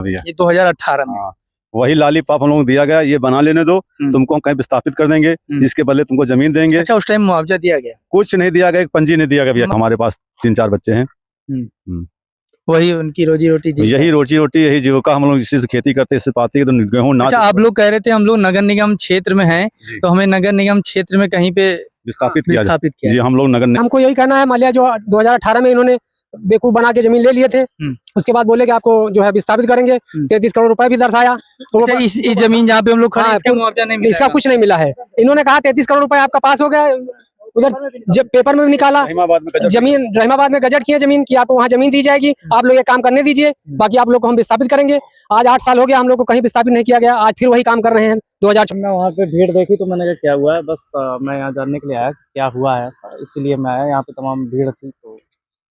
भैया ये 2018 में। हाँ, वही लॉलीपॉप हम लोग दिया गया, ये बना लेने दो, तुमको हम कहीं विस्थापित कर देंगे, इसके बदले तुमको जमीन देंगे। अच्छा, उस टाइम मुआवजा दिया गया? कुछ नहीं दिया गया, एक पंजी नहीं दिया गया भैया। हमारे पास 3-4 बच्चे हैं, वही उनकी रोजी रोटी, यही रोजी रोटी, यही जीविका। हम लोग इसी से खेती करते, इससे पाते हैं, तो गेहूँ ना। अच्छा, आप लोग कह रहे थे हम लोग नगर निगम क्षेत्र में हैं, तो हमें नगर निगम क्षेत्र में कहीं पे विस्थापित किया किया जी। हम लोग नगर हमको यही कहना है, मालिया जो 2018 में इन्होंने बेवकूफ बना के जमीन ले लिए थे, उसके बाद बोले कि आपको जो है विस्थापित करेंगे। 33 करोड़ रुपए भी दर्शाया। तो अच्छा, इस जमीन जहाँ पे हम लोग खड़े हैं, इसका मुआवजा नहीं मिला? इसका कुछ नहीं मिला है। इन्होंने कहा 33 करोड़ रुपए आपका पास हो गया, उधर जब पेपर में भी निकाला, जमीन रहीमाबाद में गजट किए जमीन की, आपको वहाँ जमीन दी जाएगी, आप लोग ये काम करने दीजिए, बाकी आप लोग को हम विस्थापित करेंगे। आज 8 साल हो गया, हम लोग को कहीं विस्थापित नहीं किया गया, आज फिर वही काम कर रहे हैं। 2014 वहाँ पे भीड़ देखी तो मैंने कहा क्या हुआ है, बस मैं यहाँ जानने के लिए आया क्या हुआ है, इसीलिए मैं आया। यहाँ पे तमाम भीड़ थी, तो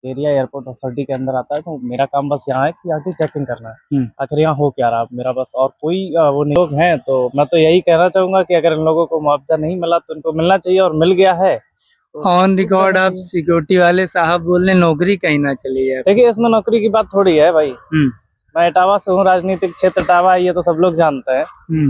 एरिया एयरपोर्ट अथॉरिटी के अंदर आता है, तो मेरा काम बस यहाँ है कि यहाँ की चेकिंग करना है, आखिर यहाँ हो क्या रहा मेरा, बस। और कोई वो नहीं लोग हैं, तो मैं तो यही कहना चाहूंगा कि अगर इन लोगों को मुआवजा नहीं मिला तो इनको मिलना चाहिए, और मिल गया है। ऑन रिकॉर्ड आप सिक्योरिटी वाले साहब बोल रहे नौकरी कहीं ना चली जाए। देखिए, इसमें नौकरी की बात थोड़ी है भाई। मैं इटावा से हूँ, राजनीतिक क्षेत्र इटावा है, ये तो सब लोग जानते हैं।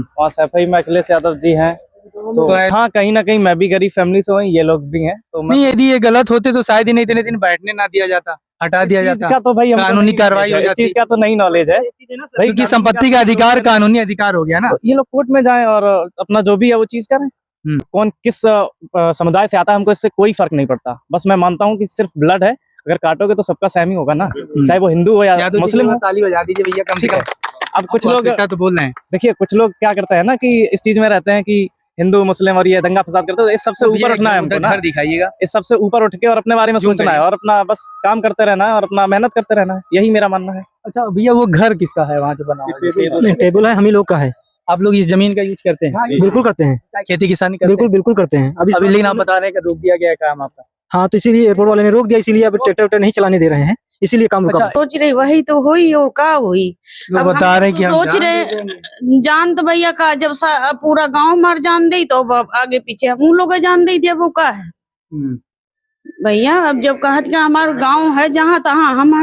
वहाँ सफाई में अखिलेश यादव जी हैं, तो हाँ, कहीं ना कहीं मैं भी गरीब फैमिली से हूँ, ये लोग भी हैं। तो नहीं, यदि ये गलत होते तो शायद ही इतने दिन बैठने ना दिया जाता, हटा दिया जाता। का तो भाई कानूनी कार्रवाई हो जाती। इस चीज का तो नहीं नॉलेज है, क्योंकि संपत्ति का अधिकार कानूनी अधिकार हो गया ना। तो ये लोग कोर्ट में जाएं और अपना जो भी है वो चीज करें। कौन किस समुदाय से आता है, हमको इससे कोई फर्क नहीं पड़ता। बस मैं मानता हूँ कि सिर्फ ब्लड है, अगर काटोगे तो सबका सेम ही होगा ना, चाहे वो हिंदू हो या मुस्लिम हो। ताली बजा दीजिए भैया, कम से कम। अब कुछ लोग तो बोल रहे हैं, देखिए, कुछ लोग क्या करते हैं ना कि इस चीज में रहते हैं कि हिंदू मुस्लिम और ये दंगा फसाद करते हैं। इस सबसे ऊपर उठना है हमको ना, दिखाइएगा, इस सबसे ऊपर उठ के और अपने बारे में सोचना है, और अपना बस काम करते रहना है, और अपना मेहनत करते रहना है, यही मेरा मानना है। अच्छा भैया, वो घर किसका है वहाँ जो बना हुआ? टेबल है, हम ही लोग का है। आप लोग इस जमीन का यूज करते हैं? बिल्कुल करते हैं, खेती किसानी करते हैं? बिल्कुल करते हैं। अभी लेकिन आप बता रहे हैं कि रोक दिया गया है काम आपका। हाँ, तो इसीलिए एयरपोर्ट वाले ने रोक दिया, इसीलिए अब ट्रैक्टर नहीं चलाने दे रहे हैं, इसीलिए काम रुका। सोच रही वही तो हुई और का हुई। अब बता रहे हैं कि हम सोच रहे जान तो भैया का, जब पूरा गांव मर जान दे तो आगे पीछे हम लोग जान दे दिया, वो का है भैया। अब जब कहत कि हमारा गांव है जहाँ तहाँ हम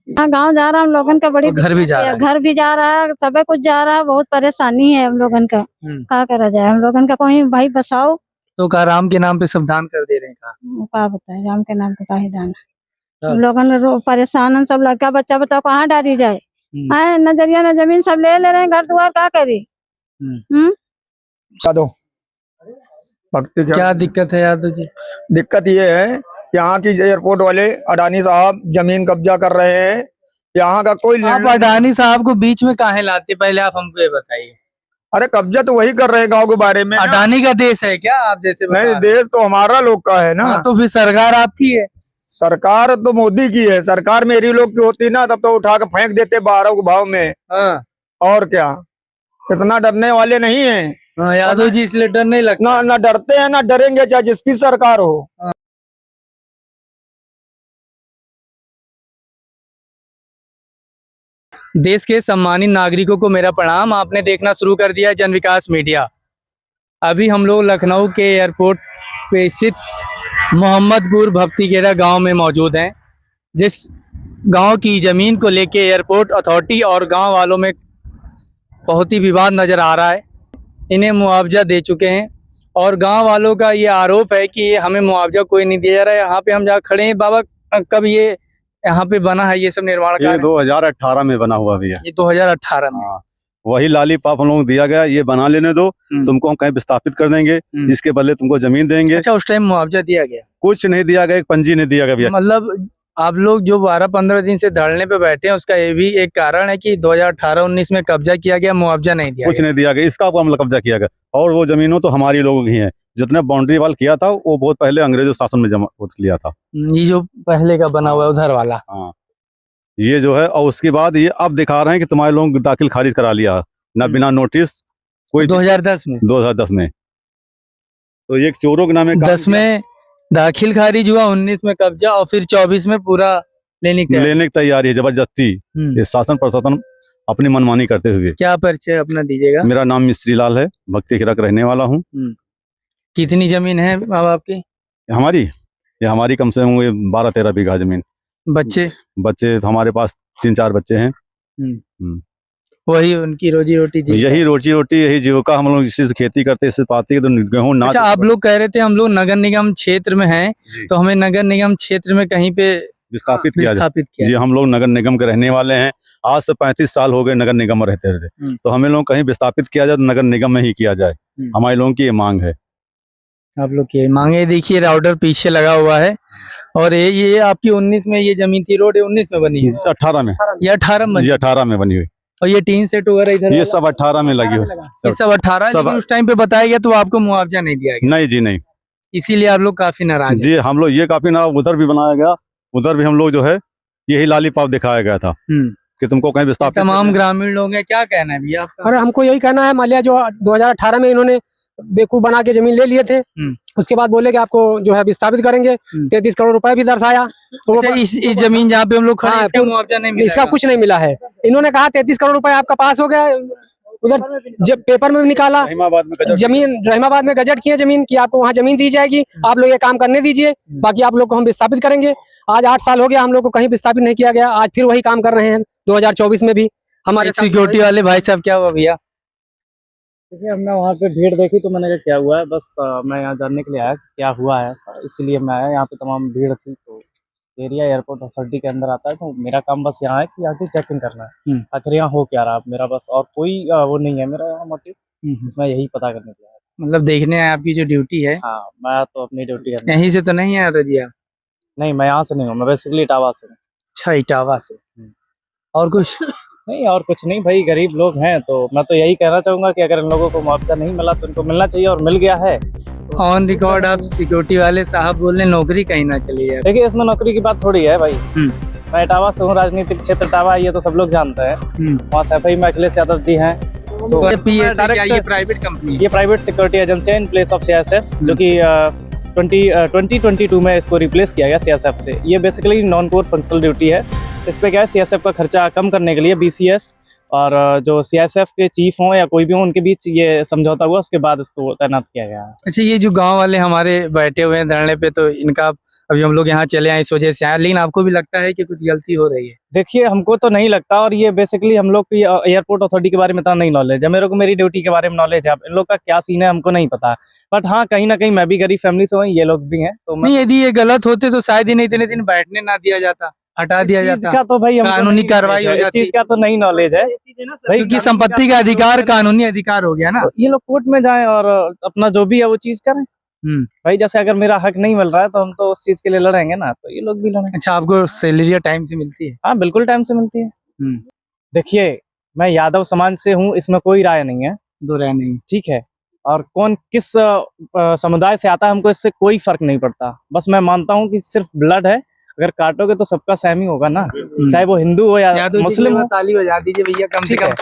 गाँव जा रहा है, हम लोगन का बड़ी घर भी जा रहा है, घर भी जा रहा है, सब कुछ जा रहा है, बहुत परेशानी है हम लोगन का। क्या करा जाए, हम लोगन का कोई भाई बसाओ। तो का राम के नाम पे सब दान कर दे रहे हैं? क्या बताए, राम के नाम पे का ही दाना। हम लोगन परेशान, सब लड़का बच्चा बताओ कहाँ डाली जाए, नजरिया न जमीन सब ले रहे हैं, घर द्वार क्या करी। क्या दिक्कत है यादव जी? दिक्कत ये है, यहाँ की एयरपोर्ट वाले अडानी साहब जमीन कब्जा कर रहे हैं, यहाँ का कोई। आप अडानी साहब को बीच में काहे लाते, पहले आप हमको ये बताइए। अरे कब्जा तो वही कर रहे हैं गांव के बारे में। अडानी का देश है क्या आप जैसे? नहीं, देश तो हमारा लोग का है ना। तो फिर सरकार आपकी है? सरकार तो मोदी की है, सरकार मेरी लोग की होती ना तब तो उठा के फेंक देते 12 के भाव में। और क्या, इतना डरने वाले नहीं है यादव जी, इसलिए डर नहीं लगता ना डरते हैं ना डरेंगे, चाहे जिसकी सरकार हो। देश के सम्मानित नागरिकों को मेरा प्रणाम। आपने देखना शुरू कर दिया है जन विकास मीडिया। अभी हम लोग लखनऊ के एयरपोर्ट पे स्थित मोहम्मदपुर भक्तिखेड़ा गांव में मौजूद हैं, जिस गांव की ज़मीन को लेके एयरपोर्ट अथॉरिटी और गांव वालों में बहुत ही विवाद नज़र आ रहा है। इन्हें मुआवजा दे चुके हैं और गांव वालों का ये आरोप है कि हमें मुआवजा कोई नहीं दिया जा रहा है। यहाँ पे हम जहाँ खड़े हैं बाबा, कब ये यहाँ पे बना है ये सब निर्माण? ये 2018 में बना हुआ भैया। ये 2018 में। वही लॉलीपॉप हम लोग दिया गया, ये बना लेने दो, तुमको हम कहीं विस्थापित कर देंगे, इसके बदले तुमको जमीन देंगे। अच्छा, उस टाइम मुआवजा दिया गया? कुछ नहीं दिया गया, एक पंजी नहीं दिया गया भैया। मतलब आप लोग जो 12-15 दिन से धरने पे बैठे हैं, उसका ये भी एक कारण है कि 2018-19 में कब्जा किया गया, मुआवजा नहीं दिया कुछ नहीं दिया गया, इसका हमला कब्जा किया गया। और वो जमीनों तो हमारी लोगों की है, जितने बाउंड्री वाल किया था वो बहुत पहले अंग्रेजों शासन में जमा लिया था। ये जो पहले का बना हुआ है उधर वाला, हाँ, ये जो है। और उसके बाद ये अब दिखा रहे हैं कि तुम्हारे लोग दाखिल खारिज करा लिया ना, बिना नोटिस कोई। 2010 में 2010 में तो एक चोरों के नाम 10 में दाखिल खारिज हुआ, 19 में कब्जा, और फिर 24 में पूरा लेने की तैयारी है जबरदस्ती। ये शासन प्रशासन अपनी मनमानी करते हुए। क्या परिचय अपना दीजिएगा? मेरा नाम मिस्त्री लाल है, भक्तिखेड़ा का रहने वाला हूँ। कितनी जमीन है माँ बाप की? हमारी कम से कम 12-13 बीघा जमीन। बच्चे हमारे पास 3-4 बच्चे हैं। वही उनकी रोजी रोटी जीविका। यही रोजी रोटी यही जीविका, हम लोग इसी से खेती करते, इससे पाते हैं, तो गेहूँ ना। अच्छा, आप लोग कह रहे थे हम लोग नगर निगम क्षेत्र में हैं, तो हमें नगर निगम क्षेत्र में कहीं पे विस्थापित किया किया जी। हम लोग नगर निगम के रहने वाले हैं, आज से 35 साल हो गए नगर निगम में रहते रहते, तो हमें लोग कहीं विस्थापित किया जाए तो नगर निगम में ही किया जाए, हमारे लोगों की ये मांग है। आप लोग की मांगे। देखिए राउटर पीछे लगा हुआ है, और ये आपकी 19 में ये जमीन थी, रोड 19 में बनी है, 18 में, ये 18 में, जी 18 में बनी हुई, और ये टीन सेट वगैरह इधर ये सब 18 में लगी हुई, ये सब 18, लेकिन उस टाइम पे बताया गया तो आपको मुआवजा नहीं दिया गया। नहीं जी नहीं, इसीलिए आप लोग काफी नाराज जी। हम लोग ये काफी नाराज, उधर भी बनाया गया, उधर भी हम लोग जो है यही लालीपाप दिखाया गया था कि तुमको कहीं विस्थापित। तमाम ग्रामीण लोग हैं, क्या कहना है भैया आपका? अरे हमको यही कहना है, मान लिया जो 2018 में इन्होंने बेवकूफ बना के जमीन ले लिए थे, उसके बाद बोले कि आपको जो है विस्थापित करेंगे, 33 करोड़ रुपए भी दर्शाया। तो अच्छा, इस जमीन जहाँ पे हम लोग खड़े हैं, इसका मुआवजा नहीं मिला? इसका कुछ नहीं मिला है। इन्होंने कहा 33 करोड़ रुपए आपका पास हो गया, उधर जब पेपर में भी निकाला, जमीन रहीमाबाद में गजट किए जमीन की आपको वहाँ जमीन दी जाएगी, आप लोग ये काम करने दीजिए, बाकी आप लोग को हम विस्थापित करेंगे। आज 8 साल हो गया हम लोग को कहीं विस्थापित नहीं किया गया, आज फिर वही काम कर रहे हैं 2024 में भी हमारे सिक्योरिटी वाले भाई साहब। क्या हुआ भैया? देखिए, हमने वहाँ पे भीड़ देखी तो मैंने कहा क्या हुआ है, बस मैं यहाँ जानने के लिए आया कि क्या हुआ है ऐसा, इसलिए मैं आया। यहाँ पे तमाम भीड़ थी, तो एरिया एयरपोर्ट अथॉरिटी के अंदर आता है, तो मेरा काम बस यहाँ है कि यहाँ की चेकिंग करना है, आखिर यहाँ हो क्या रहा, मेरा बस और कोई वो नहीं है मेरा यहाँ मोटिव, मैं यही पता करने के लिए आया। मतलब देखने आए, आपकी जो ड्यूटी है? हाँ, मैं तो अपनी ड्यूटी करने। यहीं से तो नहीं आया था जी आप? नहीं, मैं यहाँ से नहीं हूँ, मैं बेसिकली इटावा से हूँ। अच्छा, इटावा से। और कुछ नहीं, और कुछ नहीं भाई, गरीब लोग हैं, तो मैं तो यही कहना चाहूंगा कि अगर इन लोगों को मुआवजा नहीं मिला तो इनको मिलना चाहिए, और मिल गया है। ऑन रिकॉर्ड आप सिक्योरिटी वाले साहब बोल रहे नौकरी कहीं ना चली जाए। देखिए, इसमें नौकरी की बात थोड़ी है भाई। मैं इटावा से हूँ, राजनीतिक क्षेत्र इटावा, ये तो सब लोग जानते हैं। वहाँ सफाई में अखिलेश यादव जी हैं, तो ये प्राइवेट कंपनी, ये प्राइवेट सिक्योरिटी एजेंसी है इन प्लेस ऑफ सीएसएफ, जो कि 2022 में इसको रिप्लेस किया गया सीएसएफ से। ये basically non core functional duty है। इस पे क्या है, सीएसएफ का खर्चा कम करने के लिए बीसीएस और जो सीएसएफ के चीफ हों या कोई भी हो, उनके बीच ये समझौता हुआ, उसके बाद इसको तैनात किया गया है। अच्छा, ये जो गांव वाले हमारे बैठे हुए हैं धरने पे, तो इनका अभी हम लोग यहाँ चले आए इस वजह से आए, लेकिन आपको भी लगता है कि कुछ गलती हो रही है? देखिए, हमको तो नहीं लगता, और ये बेसिकली हम लोग की एयरपोर्ट अथॉरिटी के बारे में इतना नहीं नॉलेज है। मेरे को मेरी ड्यूटी के बारे में नॉलेज है, इन लोग का क्या सीन है हमको नहीं पता, बट हाँ, कहीं ना कहीं मैं भी गरीब फैमिली से हूँ, ये लोग भी हैं, तो नहीं, यदि ये गलत होते तो शायद इन्हें इतने दिन बैठने ना दिया जाता, हटा दिया जाता। का तो भाई कानूनी कार्रवाई हो इस जाती। चीज का तो नहीं नॉलेज है भाई, क्योंकि संपत्ति का अधिकार कानूनी अधिकार हो गया ना, तो ये लोग कोर्ट में जाएं और अपना जो भी है वो चीज करें। भाई, जैसे अगर मेरा हक नहीं मिल रहा है तो हम तो उस चीज के लिए लड़ेंगे ना, तो ये लोग भी लड़ेंगे। अच्छा, आपको सैलरी टाइम से मिलती है? हाँ, बिल्कुल टाइम से मिलती है। देखिए, मैं यादव समाज से हूँ, इसमें कोई राय नहीं है, दो राय नहीं, ठीक है, और कौन किस समुदाय से आता है हमको इससे कोई फर्क नहीं पड़ता। बस मैं मानता हूँ कि सिर्फ ब्लड है, अगर काटोगे तो सबका सेम ही होगा ना, चाहे वो हिंदू हो या मुस्लिम हो। ताली बजा दीजिए भैया, कम से कम।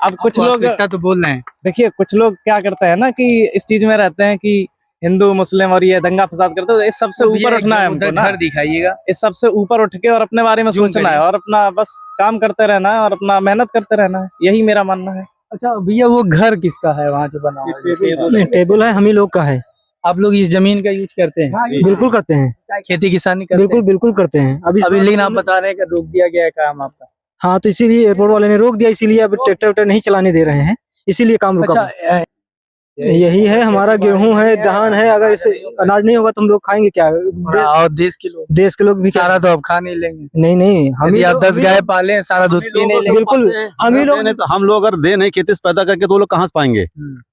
अब कुछ लोग तो बोल रहे हैं, देखिए, कुछ लोग क्या करते हैं ना कि इस चीज में रहते हैं कि हिंदू मुस्लिम और ये दंगा फसाद करते हैं, तो इस सबसे ऊपर उठना है हमको ना, घर दिखाइएगा, इस सबसे ऊपर उठ के और अपने बारे में सोचना है, और अपना बस काम करते रहना है, और अपना मेहनत करते रहना है, यही मेरा मानना है। अच्छा भैया, वो घर किसका है वहाँ जो बना हुआ है? टेबल है, हम ही लोग का है। आप लोग इस जमीन का यूज करते हैं? बिल्कुल करते हैं, खेती किसानी करते बिल्कुल बिल्कुल करते हैं। अभी लेकिन आप बता रहे हैं कि रोक दिया गया है काम आपका। हाँ, तो इसीलिए एयरपोर्ट वाले ने रोक दिया, इसीलिए अब ट्रैक्टर वैक्टर नहीं चलाने दे रहे हैं, इसीलिए काम रुका। अच्छा, यही है, हमारा गेहूं है, धान है, अगर इसे अनाज नहीं होगा तो हम लोग खाएंगे क्या? और देश के लोग भी सारा तो अब खा नहीं लेंगे। नहीं, हम आप 10 गाय पाले, सारा दूध पी नहीं लेंगे। बिल्कुल, हम ही लोग, हम लोग अगर दे नहीं खेती से पैदा करके तो वो लोग कहाँ से पाएंगे?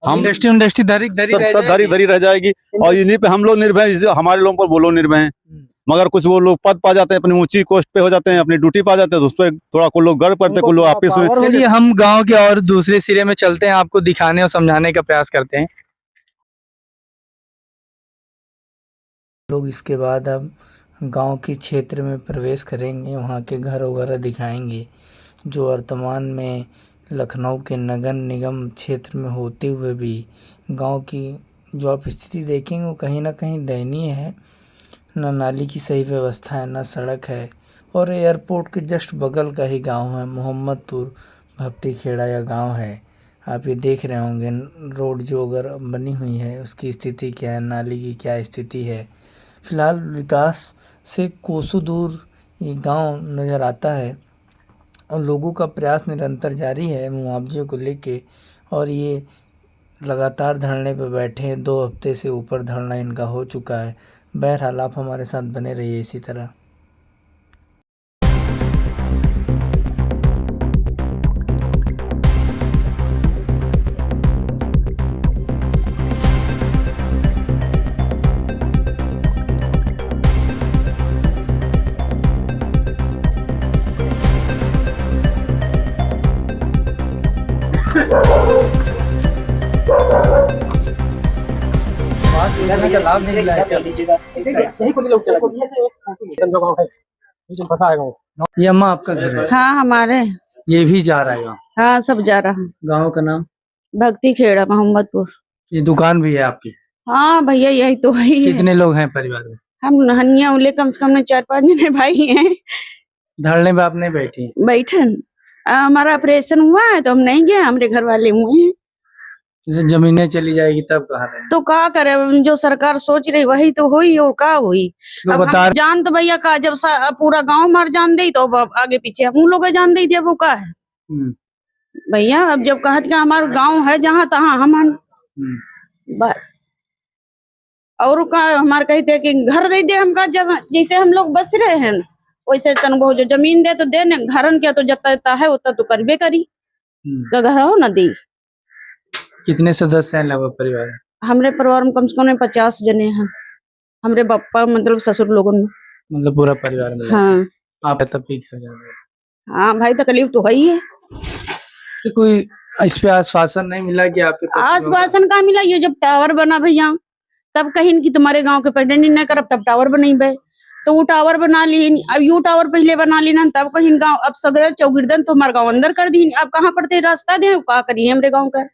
हम इंडस्ट्री धरी रह जाएगी, और इन्हीं पे हम लोग निर्भय हैं, हमारे लोगों पर वो लोग निर्भय हैं। मगर कुछ वो लोग पद पा जाते हैं, अपनी ऊंची पोस्ट पे हो जाते हैं, अपनी ड्यूटी पा जाते हैं, तो उस पर थोड़ा कुछ लोग गर्व करते हैं, कुछ लोग आपस में। चलिए, हम गांव के और दूसरे सिरे में चलते हैं, आपको दिखाने और समझाने का प्रयास करते हैं। लोग इसके बाद अब गांव के क्षेत्र में प्रवेश करेंगे, वहां के घर वगैरह दिखाएंगे, जो वर्तमान में लखनऊ के नगर निगम क्षेत्र में होते हुए भी गांव की जो आप स्थिति देखेंगे वो कहीं ना कहीं दयनीय है। न नाली की सही व्यवस्था है, न सड़क है, और एयरपोर्ट के जस्ट बगल का ही गांव है मोहम्मदपुर भपटी खेड़ा या गांव है। आप ये देख रहे होंगे रोड जो अगर बनी हुई है उसकी स्थिति क्या है, नाली की क्या स्थिति है। फिलहाल विकास से कोसों दूर ये गांव नज़र आता है, और लोगों का प्रयास निरंतर जारी है मुआवजे को लेके, और ये लगातार धरने पर बैठे हैं। 2 हफ्ते से ऊपर धरना इनका हो चुका है। बहरहाल आप हमारे साथ बने रहिए इसी तरह। ये अम्मा आपका घर है? हाँ हमारे, ये भी जा रहा है गाँव? हाँ सब जा रहा है। गाँव का नाम? भक्ति खेड़ा मोहम्मदपुर। ये दुकान भी है आपकी? हाँ भैया यही तो है। कितने लोग हैं परिवार में? हम नहनिया उले कम से कम 4-5 जने भाई हैं। धरने पे आप नहीं बैठी? बैठन हमारा ऑपरेशन हुआ है तो हम नहीं गए, हमारे घर वाले हुए हैं। जैसे जमीनें चली जाएगी तब कहाँ रहेंगे? तो क्या करे, जो सरकार सोच रही वही तो हुई और क्या हुई। जो अब बता हम जान तो भैया का जब पूरा गांव मर जान दे तो अब आगे पीछे हम लोग जान दे दिया वो का है भैया। अब जब कहत कि हमारा गांव है जहाँ तहाँ हम और का हमारे कहते कि घर दे दे हमका, जैसे हम लोग बस रहे हैं वैसे तन बहुत जो जमीन दे तो दे न, घरन क्या तो जता है उतना तो करबे करी। तो घर हो न दी। कितने सदस्य हैं लगभग परिवार में? हमारे परिवार में कम से कम 50 जने हैं। हमारे पापा मतलब ससुर लोगों में, मतलब पूरा परिवार में? हाँ आप तब भी घर जा रहे हैं? हाँ भाई तकलीफ तो है ही है। तो कोई इस पे आश्वासन नहीं मिला कि आपके आश्वासन का मिला? ये जब टावर बना भैया तब कहीं कि तुम्हारे गांव के पेटेंट नहीं करब तब टावर बनेबे, तो वो टावर बना ली। अब यू टावर पहले बना ली ना तब कहीं गांव, अब सगरे चौगिरदन तो हमारे गांव अंदर कर दी। अब कहाँ पड़ते रास्ता दे क्या करिए हमारे गांव का।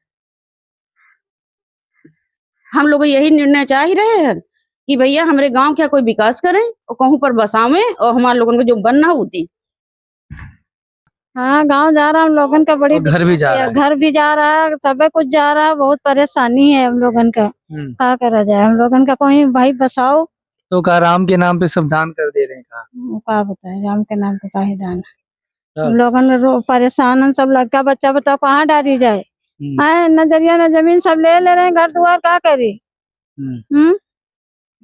हम लोग यही निर्णय चाह ही रहे हैं कि भैया हमारे गांव क्या कोई विकास करें और कहूँ पर बसावे और हमारे लोगों को जो बनना होती। हाँ गांव जा रहा है हम लोगन का, बड़ी घर भी जा रहा है? घर भी जा रहा है, सब कुछ जा रहा है। बहुत परेशानी है हम लोगन का, क्या करा जाए। हम लोगन का कोई भाई बसाओ तो का राम के नाम पे सब दान कर दे रहे हैं? क्या बताए राम के नाम पे काहे दाना। हम लोगन परेशान हैं, सब लड़का बच्चा बताओ कहाँ डाली जाए। नजरिया न जमीन सब ले रहे हैं, घर द्वार क्या करी।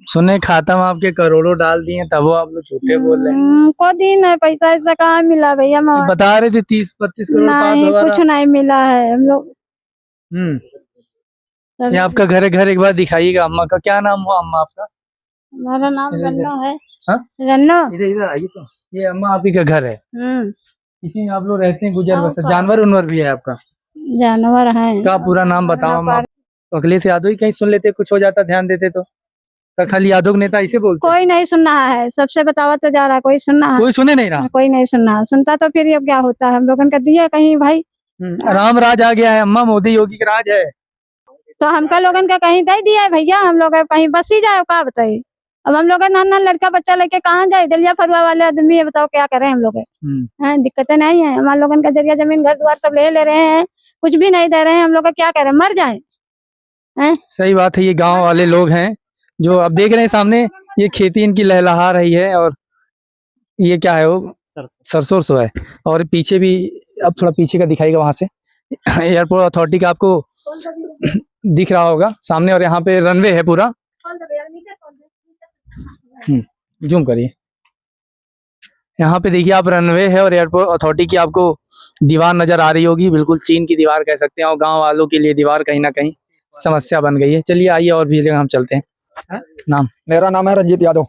सुने खाता में आपके करोड़ों डाल दिए तब आप लोग झूठे बोल रहे हैं। को दिन है पैसा ऐसा कहाँ मिला भैया। बता रहे थे 30-32 करोड़ नहीं कुछ नहीं मिला है हम लोग। ये आपका घर है? घर एक बार दिखाइएगा। अम्मा का क्या नाम हुआ? अम्मा आपका? हमारा नाम रन्नो है। रन्नो? इधर आइए। तो ये अम्मा आप ही का घर है? इसी में आप लोग रहते हैं गुजर बसर? जानवर उनवर भी है आपका? जानवर है। क्या पूरा नाम बताओ अम्मा। अखिलेश यादव ही कहीं सुन लेते, कुछ हो जाता ध्यान देते तो। खाली यादव नेता इसे बोलते? कोई नहीं सुन रहा है, सबसे बतावा तो जा रहा है, कोई सुन रहा है? कोई सुने नहीं रहा? कोई नहीं सुन रहा। सुनता तो फिर ये क्या होता है। हम लोगन का दिया कहीं भाई। राम राज आ गया है अम्मा, मोदी योगी का राज है। तो हमका लोगन का कहीं दे दिया है भैया। हम लोग कहीं बस ही जाए क्या बताइए। अब हम लोग नाना लड़का बच्चा लेके कहाँ जाए। दलिया फरुआ वाले आदमी है, बताओ क्या करें हम लोग। दिक्कतें नहीं है। हमारे लोगन का जरिया जमीन घर द्वार सब ले रहे हैं, कुछ भी नहीं दे रहे हैं। हम लोग क्या करें, मर जाए। सही बात है। ये गांव वाले लोग हैं जो अब देख रहे हैं सामने, ये खेती इनकी लहलहा रही है। और ये क्या है, वो सरसों है। और पीछे भी, अब थोड़ा पीछे का दिखाएगा वहां से, एयरपोर्ट अथॉरिटी का आपको दिख रहा होगा सामने। और यहाँ पे रनवे है पूरा। जूम करिए। यहाँ पे देखिए आप, रनवे है और एयरपोर्ट अथॉरिटी की आपको दीवार नजर आ रही होगी। बिल्कुल चीन की दीवार कह सकते हैं। और गांव वालों के लिए दीवार कहीं ना कहीं समस्या बन गई है। चलिए आइए और भी जगह हम चलते हैं। नाम? मेरा नाम है रंजीत यादव।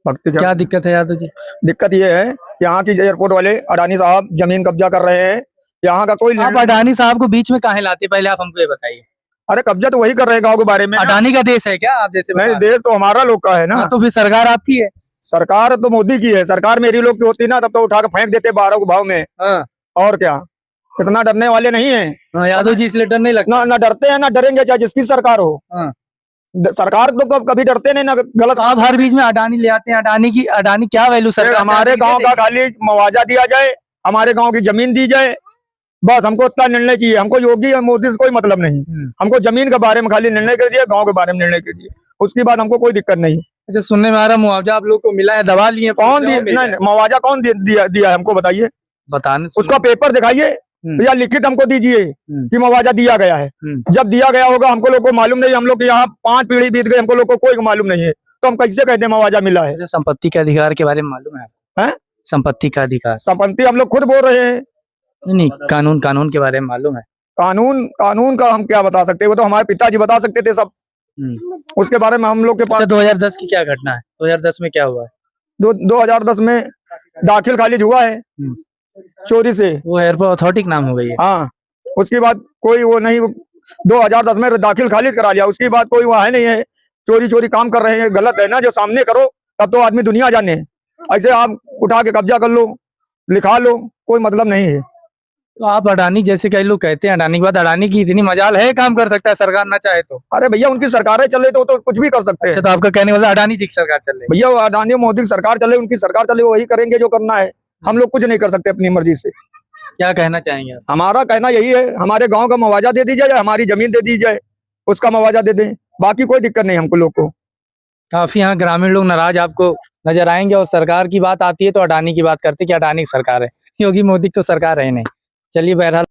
भक्ति क्या दिक्कत है यादव जी? दिक्कत ये है, यहाँ की एयरपोर्ट वाले अडानी साहब जमीन कब्जा कर रहे हैं। यहाँ का कोई आप अडानी साहब को बीच में काहे लाते, पहले आप हमको ये बताइए। अरे कब्जा तो वही कर रहे हैं गाँव के बारे में। अडानी का देश है क्या आप जैसे? नहीं, देश तो हमारा लोग का है ना। तो फिर सरकार आपकी है? सरकार तो मोदी की है। सरकार मेरी लोग की होती ना तब तो उठा के फेंक देते 12 के भाव में। और क्या, इतना डरने वाले नहीं है यादव जी, इसलिए डर नहीं लगता? ना डरते हैं ना डरेंगे, चाहे जिसकी सरकार हो। सरकार तो कभी डरते नहीं ना गलत। आप हर बीच में अडानी ले आते हैं। अडानी क्या वैल्यू सरकार? हमारे गांव का खाली मुआवजा दिया जाए, हमारे गांव की जमीन दी जाए, बस हमको इतना निर्णय चाहिए। हमको योगी और मोदी से कोई मतलब नहीं। हमको जमीन के बारे में खाली निर्णय कर दिया, गांव के बारे में निर्णय कर दिया, उसके बाद हमको कोई दिक्कत नहीं। अच्छा, सुनने में आ रहा मुआवजा आप लोग को मिला है, दबा लिए? कौन दिया? नहीं, मुआवजा कौन दिया है हमको बताइए। बताने उसका पेपर दिखाइए या लिखित हमको दीजिए कि मुआवजा दिया गया है। जब दिया गया होगा हमको लोग को मालूम नहीं, हम लोग के यहाँ 5 पीढ़ी बीत गई, हमको लोग को कोई मालूम नहीं है, तो हम कैसे कहते हैं मुआवजा मिला है? संपत्ति के अधिकार के बारे में मालूम है आपको? हैं? संपत्ति का अधिकार, संपत्ति हम लोग खुद बोल रहे हैं। नहीं, कानून के बारे में मालूम है? कानून का हम क्या बता सकते हैं, वो तो हमारे पिताजी बता सकते थे सब। उसके बारे में हम लोग के पास 2010 की क्या घटना है? 2010 में क्या हुआ है? 2010 में दाखिल खारिज हुआ है चोरी से, वो एयरपोर्ट अथॉरिटी का नाम हो गई है। हाँ, उसके बाद कोई वो नहीं, 2010 में दाखिल खारिज करा लिया, उसके बाद कोई वहाँ नहीं है। चोरी काम कर रहे हैं, गलत है ना, जो सामने करो तब तो आदमी दुनिया जाने। ऐसे आप उठा के कब्जा कर लो, लिखा लो, कोई मतलब नहीं है। तो आप अडानी जैसे कई लोग कहते हैं, अडानी के बाद अडानी की इतनी मजाल है, काम कर सकता है सरकार ना चाहे तो? अरे भैया उनकी सरकारें चले तो कुछ भी कर सकते हैं। अच्छा, तो आपका कहने वाला अडानी जी की सरकार चल रही? भैया अडानी मोदी की सरकार चले, उनकी सरकार चले, वही करेंगे जो करना है। हम लोग कुछ नहीं कर सकते अपनी मर्जी से। क्या कहना चाहेंगे आप? हमारा कहना यही है, हमारे गांव का मुआवजा दे दी जाए, हमारी जमीन दे दी जाए, उसका मुआवजा दे दें, बाकी कोई दिक्कत नहीं हमको लोग को। काफी यहाँ ग्रामीण लोग नाराज आपको नजर आएंगे, और सरकार की बात आती है तो अडानी की बात करते कि अडानी की सरकार है, योगी मोदी की तो सरकार है नहीं। चलिए, बहरहाल